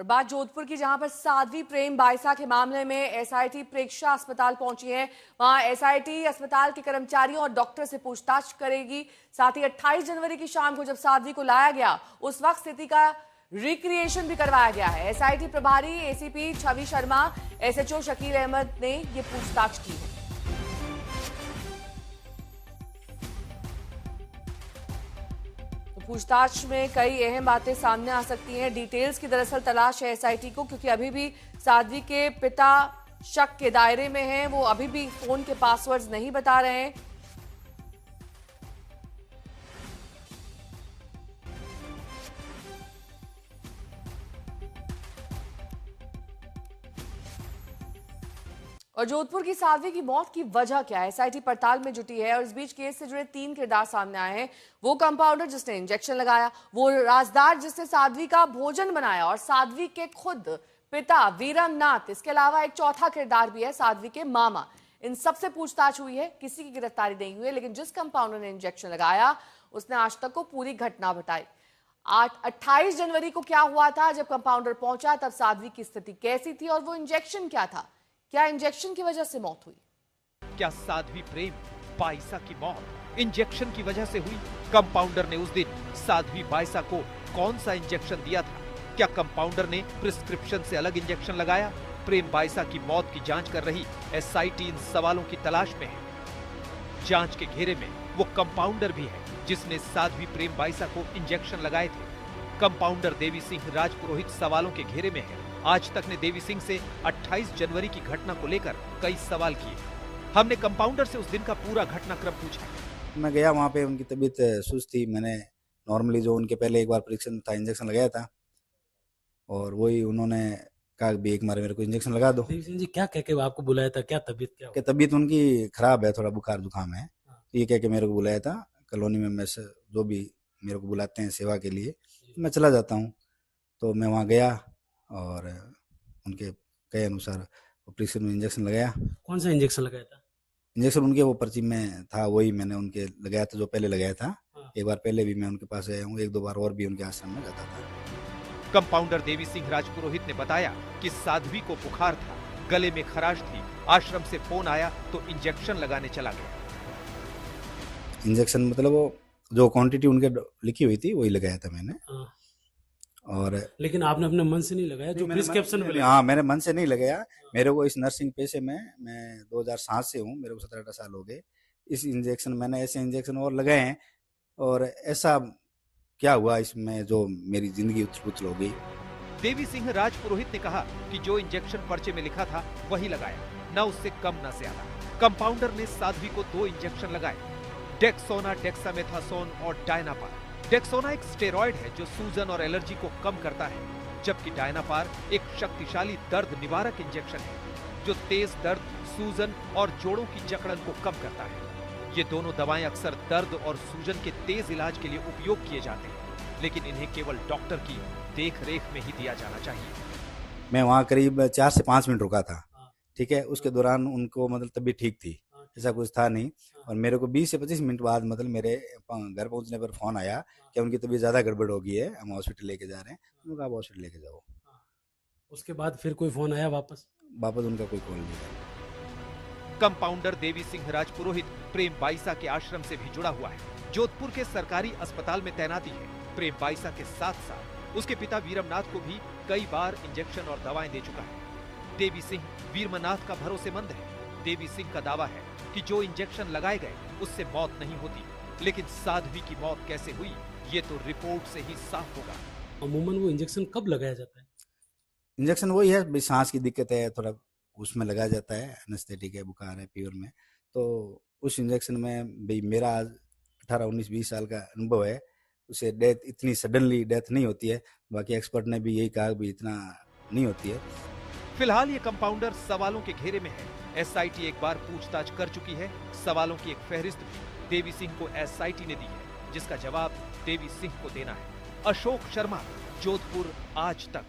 और बात जोधपुर की, जहां पर साध्वी प्रेम बाइसा के मामले में एसआईटी प्रेक्षा अस्पताल पहुंची है। वहां एसआईटी अस्पताल के कर्मचारियों और डॉक्टर से पूछताछ करेगी। साथ ही 28 जनवरी की शाम को जब साध्वी को लाया गया, उस वक्त स्थिति का रिक्रिएशन भी करवाया गया है। एसआईटी प्रभारी एसीपी छवि शर्मा, एसएचओ शकील अहमद ने ये पूछताछ की है। पूछताछ में कई अहम बातें सामने आ सकती हैं। डिटेल्स की दरअसल तलाश है एसआईटी को, क्योंकि अभी भी साध्वी के पिता शक के दायरे में हैं। वो अभी भी फोन के पासवर्ड्स नहीं बता रहे हैं। और जोधपुर की साध्वी की मौत की वजह क्या है, एसआईटी पड़ताल में जुटी है। और इस बीच केस से जुड़े 3 किरदार सामने आए हैं। वो कंपाउंडर जिसने इंजेक्शन लगाया, वो राजदार जिसने साध्वी का भोजन बनाया, और साध्वी के खुद पिता वीरम नाथ। इसके अलावा एक चौथा किरदार भी है, साध्वी के मामा। इन सबसे पूछताछ हुई है, किसी की गिरफ्तारी नहीं हुई है। लेकिन जिस कंपाउंडर ने इंजेक्शन लगाया, उसने आज तक को पूरी घटना बताई। 28 जनवरी को क्या हुआ था, जब कंपाउंडर पहुंचा तब साध्वी की स्थिति कैसी थी, और वो इंजेक्शन क्या था, क्या इंजेक्शन की वजह से मौत हुई? क्या साध्वी प्रेम बाइसा की मौत इंजेक्शन की वजह से हुई? कंपाउंडर ने उस दिन साध्वी बाइसा को कौन सा इंजेक्शन दिया था? क्या कंपाउंडर ने प्रिस्क्रिप्शन से अलग इंजेक्शन लगाया? प्रेम बाइसा की मौत की जांच कर रही एसआईटी इन सवालों की तलाश में है। जांच के घेरे में वो कंपाउंडर भी है जिसने साध्वी प्रेम बाइसा को इंजेक्शन लगाए थे। कंपाउंडर देवी सिंह राजपुरोहित सवालों के घेरे में है। आज तक ने देवी सिंह से 28 जनवरी की घटना को लेकर कई सवाल किए। हमने कंपाउंडर से उस दिन का पूरा घटनाक्रम पूछा। मैं गया, वहाँ पे उनकी तबीयत सुस्त थी। मैंने नॉर्मली जो उनके पहले एक बार परीक्षण था, इंजेक्शन लगाया था, और वही उन्होंने कहा भी एक बार मेरे को इंजेक्शन लगा दो। देवी सिंह जी क्या कह के आपको बुलाया था? क्या तबीयत क्या कि तबीयत उनकी खराब है, थोड़ा बुखार जुकाम है, ये कह के मेरे को बुलाया था। कॉलोनी में मैं जो भी मेरे को बुलाते हैं सेवा के लिए, मैं चला जाता हूँ। तो मैं वहाँ गया और उनके कहे अनुसार ऑपरेशन में इंजेक्शन लगाया। कौन सा इंजेक्शन लगाया था? इंजेक्शन उनके वो पर्ची में था, वही मैंने उनके लगाया था जो पहले लगाया था। एक बार पहले भी मैं उनके पास आया हूँ, 1-2 बार और भी उनके आश्रम में जाता था। कंपाउंडर देवी सिंह राजपुरोहित ने बताया कि साध्वी को बुखार था, गले में खराश थी। आश्रम से फोन आया तो इंजेक्शन लगाने चला गया। इंजेक्शन मतलब वो जो क्वांटिटी उनके लिखी हुई थी वही लगाया था मैंने। और लेकिन आपने अपने मन से नहीं लगाया जो प्रिस्क्रिप्शन में? हाँ, मैंने मन से नहीं लगाया। मेरे को इस नर्सिंग पेशे में मैं 2007 से हूँ, मेरे को 17-18 साल हो गए। इस इंजेक्शन मैंने ऐसे इंजेक्शन और लगाए हैं, और ऐसा क्या हुआ इसमें जो मेरी जिंदगी उथल-पुथल हो गई। देवी सिंह राजपुरोहित ने कहा कि जो इंजेक्शन पर्चे में लिखा था वही लगाया, न उससे कम न ज्यादा। कंपाउंडर ने साध्वी को 2 इंजेक्शन लगाए, डेक्सोना, डेक्सामेथासोन और डायनापार। डेक्सोना एक स्टेरॉइड है जो सूजन और एलर्जी को कम करता है, जबकि डायनापार एक शक्तिशाली दर्द निवारक इंजेक्शन है जो तेज दर्द, सूजन और जोड़ों की जकड़न को कम करता है। ये दोनों दवाएं अक्सर दर्द और सूजन के तेज इलाज के लिए उपयोग किए जाते हैं, लेकिन इन्हें केवल डॉक्टर की देख रेख में ही दिया जाना चाहिए। मैं वहाँ करीब 4 से 5 मिनट रुका था, ठीक है। उसके दौरान उनको मतलब तबीयत ठीक थी, ऐसा कुछ था नहीं। और मेरे को 20 से 25 मिनट बाद मतलब मेरे घर पहुंचने पर फोन आया कि उनकी तबीयत ज्यादा गड़बड़ हो गई है, हम हॉस्पिटल लेके जा रहे हैं। मैंने कहा आप हॉस्पिटल लेके जाओ। उसके बाद फिर कोई फोन आया वापस उनका कोई कॉल नहीं आया। कंपाउंडर देवी सिंह राजपुरोहित प्रेम बाइसा के आश्रम से भी जुड़ा हुआ है। जोधपुर के सरकारी अस्पताल में तैनाती है। प्रेम बाइसा के साथ साथ उसके पिता वीरमनाथ को भी कई बार इंजेक्शन और दवाएं दे चुका है। देवी सिंह वीरमनाथ का भरोसेमंद है। देवी सिंह का दावा है कि जो इंजेक्शन लगाए गए उससे मौत नहीं होती, लेकिन साध्वी की मौत कैसे हुई ये तो रिपोर्ट से ही साफ होगा। अमूमन वो इंजेक्शन कब लगाया जाता है? इंजेक्शन वही है, सांस की दिक्कत है थोड़ा, उसमें लगाया जाता है। एनेस्थेटिक है, बुखार है, फीवर में, तो उस इंजेक्शन में भाई मेरा 18, 19, 20 साल का अनुभव है। उसे डेथ इतनी सडनली डेथ नहीं होती है। बाकी एक्सपर्ट ने भी यही कहा भी इतना नहीं होती है। फिलहाल ये कंपाउंडर सवालों के घेरे में है। एसआईटी एक बार पूछताछ कर चुकी है। सवालों की एक फहरिस्त भी देवी सिंह को एसआईटी ने दी है, जिसका जवाब देवी सिंह को देना है। अशोक शर्मा, जोधपुर आज तक।